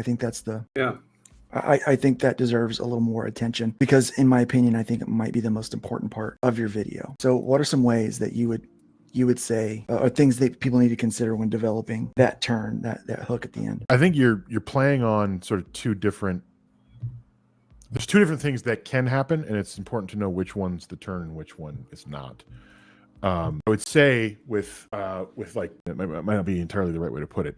I think that's the Yeah. I think that deserves a little more attention because, in my opinion, I think it might be the most important part of your video. So what are some ways that you would say, or things that people need to consider when developing that turn, that hook at the end? I think you're playing on sort of there's two different things that can happen, and it's important to know which one's the turn and which one is not. I would say with like, it might not be entirely the right way to put it.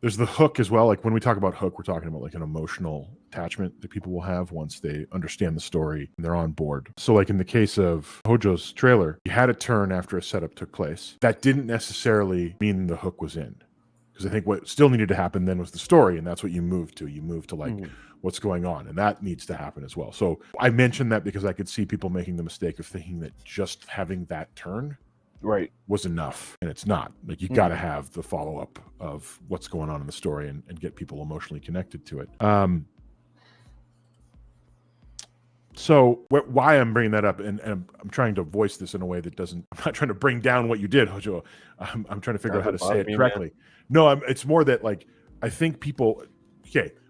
There's the hook as well. Like when we talk about hook, we're talking about like an emotional attachment that people will have once they understand the story and they're on board. So like in the case of Hojo's trailer, you had a turn after a setup took place. That didn't necessarily mean the hook was in. Because I think what still needed to happen then was the story, and that's what you moved to. You moved to like what's going on, and that needs to happen as well. So I mentioned that because I could see people making the mistake of thinking that just having that turn was enough, and it's not. Like you got to have the follow-up of what's going on in the story and get people emotionally connected to it. So why I'm bringing that up, and I'm trying to voice this in a way that doesn't, I'm not trying to bring down what you did, Hojo. I'm trying to figure out how to say it correctly. No, it's more that like, I think people,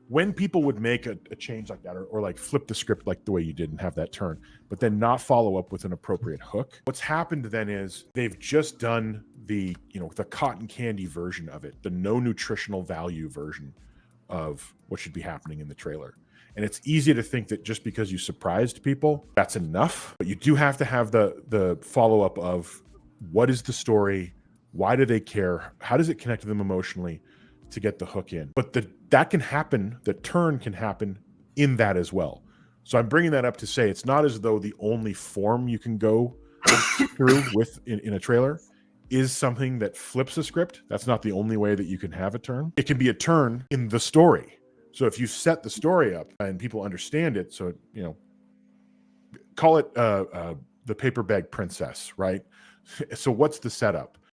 when people would make a change like that, or like flip the script like the way you did and have that turn, but then not follow up with an appropriate hook, what's happened then is they've just done the cotton candy version of it, the no nutritional value version of what should be happening in the trailer. And it's easy to think that just because you surprised people, that's enough. But you do have to have the follow-up of what is the story? Why do they care? How does it connect to them emotionally to get the hook in? But that can happen, the turn can happen in that as well. So I'm bringing that up to say it's not as though the only form you can go through in a trailer is something that flips a script. That's not the only way that you can have a turn. It can be a turn in the story. So if you set the story up and people understand it, so, call it the paper bag princess, right? So what's the setup?